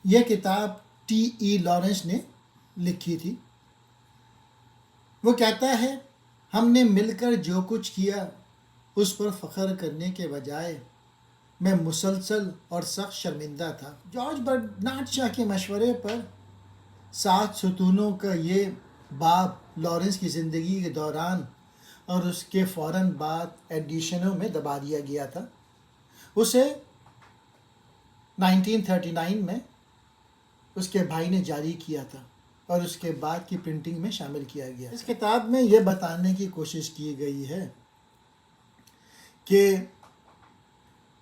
یہ کتاب T E Lawrence نے لکھی تھی۔ وہ کہتا ہے، ہم نے مل کر جو کچھ کیا اس پر فخر کرنے کے بجائے میں مسلسل اور سخت شرمندہ تھا۔ جارج برنارڈ شاہ کے مشورے پر 7 ستونوں کا یہ باب لارنس کی زندگی کے دوران اور اس کے فوراً بعد ایڈیشنوں میں دبا دیا گیا تھا۔ اسے 1939 میں اس کے بھائی نے جاری کیا تھا اور اس کے بعد کی پرنٹنگ میں شامل کیا گیا۔ اس کتاب میں یہ بتانے کی کوشش کی گئی ہے کہ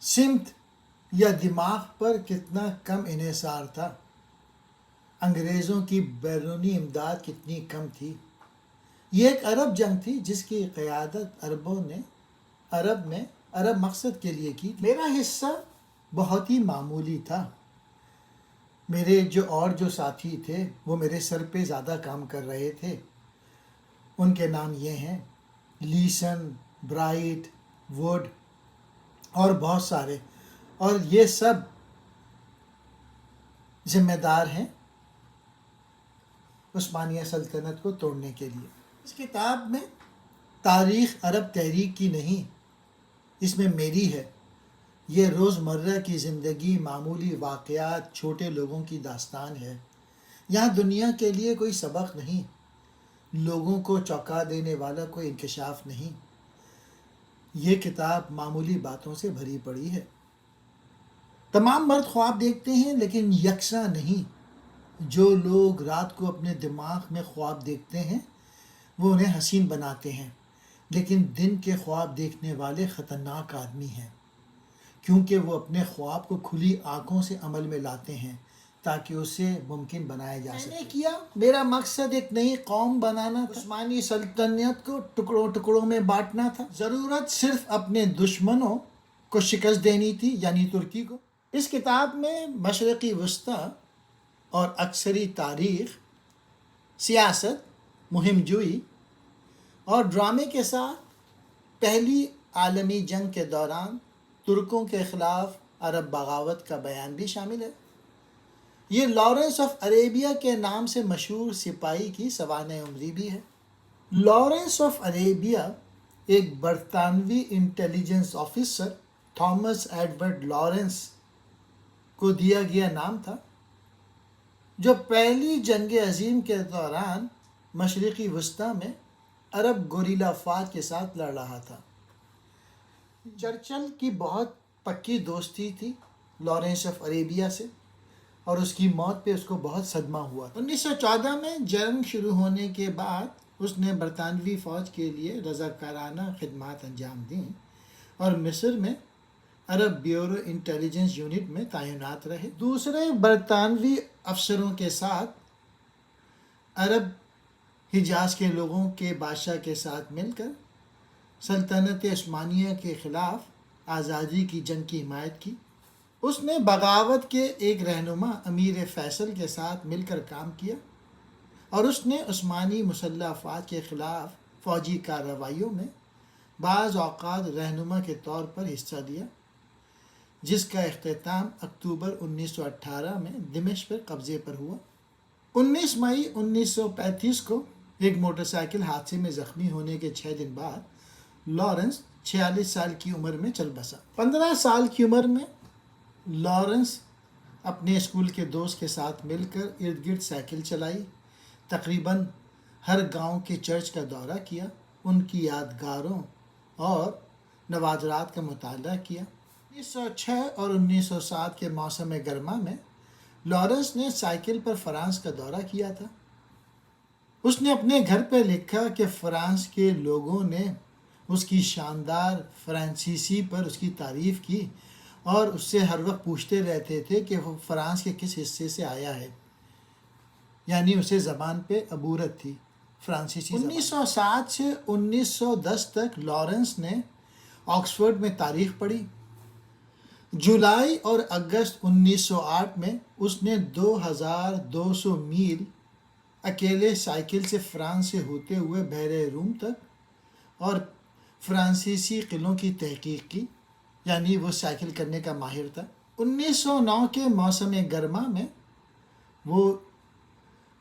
سمت یا دماغ پر کتنا کم انحصار تھا، انگریزوں کی بیرونی امداد کتنی کم تھی۔ یہ ایک عرب جنگ تھی جس کی قیادت عربوں نے عرب مقصد کے لیے کی۔ میرا حصہ بہت ہی معمولی تھا۔ میرے جو ساتھی تھے وہ میرے سر پہ زیادہ کام کر رہے تھے۔ ان کے نام یہ ہیں: لیسن، برائٹ، ووڈ اور بہت سارے، اور یہ سب ذمہ دار ہیں عثمانیہ سلطنت کو توڑنے کے لیے۔ اس کتاب میں تاریخ عرب تحریک کی نہیں، اس میں میری ہے۔ یہ روزمرہ کی زندگی، معمولی واقعات، چھوٹے لوگوں کی داستان ہے۔ یہاں دنیا کے لیے کوئی سبق نہیں، لوگوں کو چونکا دینے والا کوئی انکشاف نہیں۔ یہ کتاب معمولی باتوں سے بھری پڑی ہے۔ تمام مرد خواب دیکھتے ہیں لیکن یکساں نہیں۔ جو لوگ رات کو اپنے دماغ میں خواب دیکھتے ہیں وہ انہیں حسین بناتے ہیں، لیکن دن کے خواب دیکھنے والے خطرناک آدمی ہیں، کیونکہ وہ اپنے خواب کو کھلی آنکھوں سے عمل میں لاتے ہیں تاکہ اسے ممکن بنایا جا سکے۔ میں نے کیا، میرا مقصد ایک نئی قوم بنانا تھا، عثمانی سلطنت کو ٹکڑوں ٹکڑوں میں بانٹنا تھا۔ ضرورت صرف اپنے دشمنوں کو شکست دینی تھی، یعنی ترکی کو۔ اس کتاب میں مشرقی وسطی اور اکثری تاریخ، سیاست، مہم جوئی اور ڈرامے کے ساتھ پہلی عالمی جنگ کے دوران ترکوں کے خلاف عرب بغاوت کا بیان بھی شامل ہے۔ یہ لارنس آف عربیہ کے نام سے مشہور سپاہی کی سوانح عمری بھی ہے۔ لارنس آف عربیہ ایک برطانوی intelligence officer Thomas Edward Lawrence کو دیا گیا نام تھا، جو پہلی جنگ عظیم کے دوران مشرقی وسطی میں عرب گوریلا افواج کے ساتھ لڑ رہا تھا۔ چرچل کی بہت پکی دوستی تھی لارنس آف عربیہ سے، اور اس کی موت پہ اس کو بہت صدمہ ہوا۔ 1914 میں جنگ شروع ہونے کے بعد اس نے برطانوی فوج کے لیے رضاکارانہ خدمات انجام دیں اور مصر میں عرب بیورو انٹیلیجنس یونٹ میں تعینات رہے۔ دوسرے برطانوی افسروں کے ساتھ عرب حجاز کے لوگوں کے بادشاہ کے ساتھ مل کر سلطنت عثمانیہ کے خلاف آزادی کی جنگ کی حمایت کی۔ اس نے بغاوت کے ایک رہنما امیر فیصل کے ساتھ مل کر کام کیا، اور اس نے عثمانی مسلح افواج کے خلاف فوجی کارروائیوں میں بعض اوقات رہنما کے طور پر حصہ لیا، جس کا اختتام اکتوبر 1918 میں دمشق پر قبضے پر ہوا۔ 19 مئی 1935 کو ایک موٹر سائیکل حادثے میں زخمی ہونے کے 6 دن بعد لارنس 46 سال کی عمر میں چل بسا۔ 15 سال کی عمر میں لارنس اپنے اسکول کے دوست کے ساتھ مل کر ارد گرد سائیکل چلائی، تقریباً ہر گاؤں کے چرچ کا دورہ کیا، ان کی یادگاروں اور نوادرات کا مطالعہ کیا۔ 1906 اور 1907 کے موسم گرما میں لارنس نے سائیکل پر فرانس کا دورہ کیا تھا۔ اس نے اپنے گھر پہ لکھا کہ فرانس کے لوگوں نے اس کی شاندار فرانسیسی پر اس کی تعریف کی اور اس سے ہر وقت پوچھتے رہتے تھے کہ وہ فرانس کے کس حصے سے آیا ہے، یعنی اسے زبان پہ عبورت تھی فرانسیسی زبان۔ 1907 سے 1910 تک لارنس نے آکسفورڈ میں تاریخ پڑھی۔ جولائی اور اگست 1908 میں اس نے 2200 میل اکیلے سائیکل سے فرانس سے ہوتے ہوئے بحر روم تک اور فرانسیسی قلعوں کی تحقیق کی، یعنی وہ سائیکل کرنے کا ماہر تھا۔ 1909 کے موسم گرما میں وہ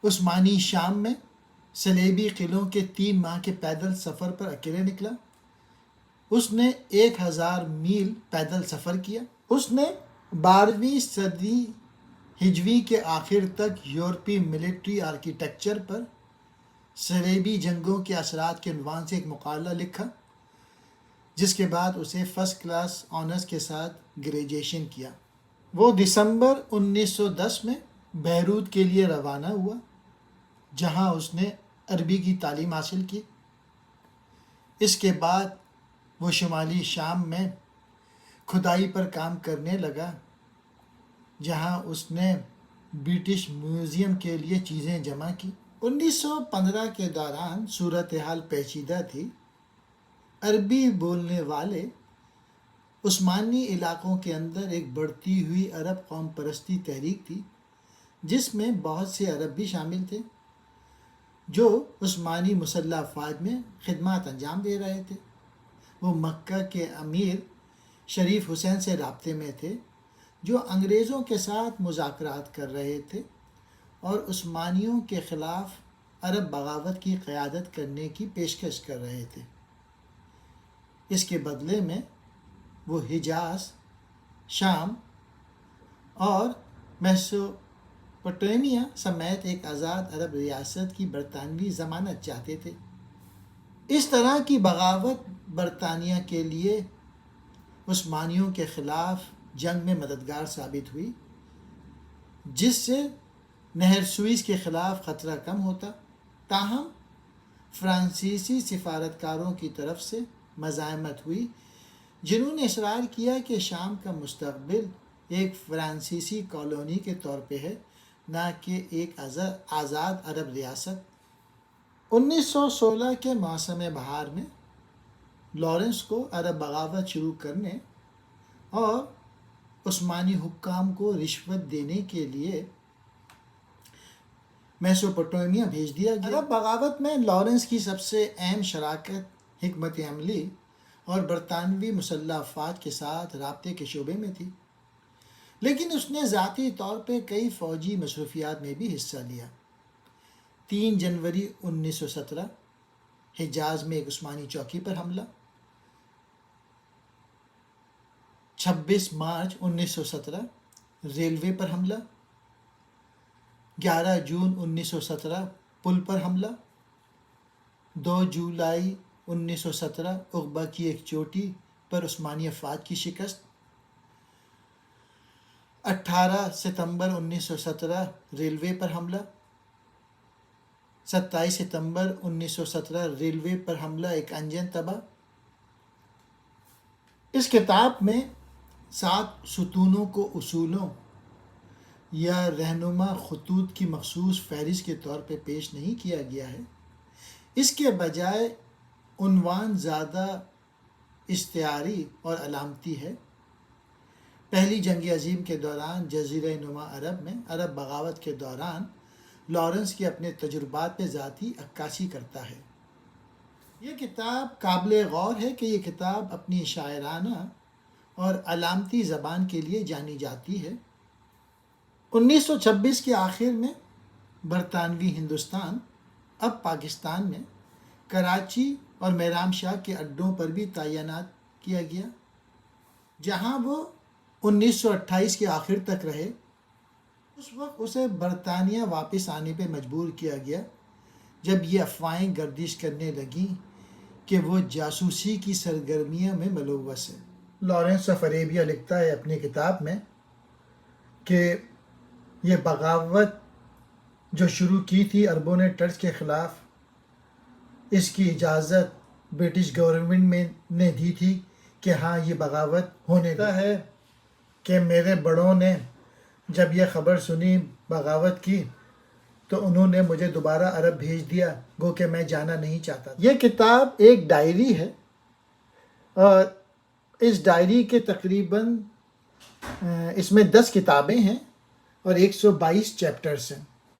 عثمانی شام میں صلیبی قلعوں کے 3 ماہ کے پیدل سفر پر اکیلے نکلا۔ اس نے 1000 میل پیدل سفر کیا۔ اس نے 12ویں صدی ہجری کے آخر تک یورپی ملٹری آرکیٹیکچر پر صلیبی جنگوں کے اثرات کے عنوان سے ایک مقالہ لکھا، جس کے بعد اسے فرسٹ کلاس آنرز کے ساتھ گریجویشن کیا۔ وہ دسمبر 1910 میں بیروت کے لیے روانہ ہوا، جہاں اس نے عربی کی تعلیم حاصل کی۔ اس کے بعد وہ شمالی شام میں کھدائی پر کام کرنے لگا، جہاں اس نے برٹش میوزیم کے لیے چیزیں جمع کی۔ 1915 کے دوران صورتحال پیچیدہ تھی۔ عربی بولنے والے عثمانی علاقوں کے اندر ایک بڑھتی ہوئی عرب قوم پرستی تحریک تھی، جس میں بہت سے عرب بھی شامل تھے جو عثمانی مسلح افواج میں خدمات انجام دے رہے تھے۔ وہ مکہ کے امیر شریف حسین سے رابطے میں تھے، جو انگریزوں کے ساتھ مذاکرات کر رہے تھے اور عثمانیوں کے خلاف عرب بغاوت کی قیادت کرنے کی پیشکش کر رہے تھے۔ اس کے بدلے میں وہ حجاز، شام اور میسوپوٹیمیا سمیت ایک آزاد عرب ریاست کی برطانوی ضمانت چاہتے تھے۔ اس طرح کی بغاوت برطانیہ کے لیے عثمانیوں کے خلاف جنگ میں مددگار ثابت ہوئی، جس سے نہر سوئس کے خلاف خطرہ کم ہوتا۔ تاہم فرانسیسی سفارتکاروں کی طرف سے مزاحمت ہوئی، جنہوں نے اصرار کیا کہ شام کا مستقبل ایک فرانسیسی کالونی کے طور پہ ہے، نہ کہ ایک آزاد عرب ریاست۔ 1916 کے موسم بہار میں لارنس کو عرب بغاوت شروع کرنے اور عثمانی حکام کو رشوت دینے کے لیے میسوپوٹیمیا بھیج دیا گیا۔ عرب بغاوت میں لارنس کی سب سے اہم شراکت حکمت عملی اور برطانوی مسلح افواج کے ساتھ رابطے کے شعبے میں تھی، لیکن اس نے ذاتی طور پہ کئی فوجی مصروفیات میں بھی حصہ لیا۔ 3 جنوری 1917 حجاز میں ایک عثمانی چوکی پر حملہ، 26 مارچ 1917 ریلوے پر حملہ، 11 جون 1917 پل پر حملہ، 2 جولائی 1917 عقبہ کی ایک چوٹی پر عثمانی افواج کی شکست، 18 ستمبر 1917 ریلوے پر حملہ، 27 ستمبر 1917 ریلوے پر حملہ، ایک انجن تباہ۔ اس کتاب میں 7 ستونوں کو اصولوں یا رہنما خطوط کی مخصوص فہرست کے طور پہ پیش نہیں کیا گیا ہے۔ اس کے بجائے عنوان زیادہ اشتہاری اور علامتی ہے۔ پہلی جنگ عظیم کے دوران جزیرہ نما عرب میں عرب بغاوت کے دوران لارنس کے اپنے تجربات پہ ذاتی عکاسی کرتا ہے۔ یہ کتاب قابل غور ہے کہ یہ کتاب اپنی شاعرانہ اور علامتی زبان کے لیے جانی جاتی ہے۔ 1926 کے آخر میں برطانوی ہندوستان، اب پاکستان میں کراچی اور میرام شاہ کے اڈوں پر بھی تعینات کیا گیا، جہاں وہ 1928 کے آخر تک رہے۔ اس وقت اسے برطانیہ واپس آنے پہ مجبور کیا گیا، جب یہ افواہیں گردش کرنے لگیں کہ وہ جاسوسی کی سرگرمیوں میں ملوث ہے۔ لارنس آف عربیہ لکھتا ہے اپنی کتاب میں کہ یہ بغاوت جو شروع کی تھی عربوں نے ٹرک کے خلاف، اس کی اجازت برٹش گورنمنٹ میں نے دی تھی کہ ہاں یہ بغاوت ہونے کا ہے، کہ میرے بڑوں نے جب یہ خبر سنی بغاوت کی تو انہوں نے مجھے دوبارہ عرب بھیج دیا، گو کہ میں جانا نہیں چاہتا۔ یہ کتاب ایک ڈائری ہے اور اس ڈائری کے تقریباً اس میں 10 کتابیں ہیں اور 122 چیپٹرز ہیں۔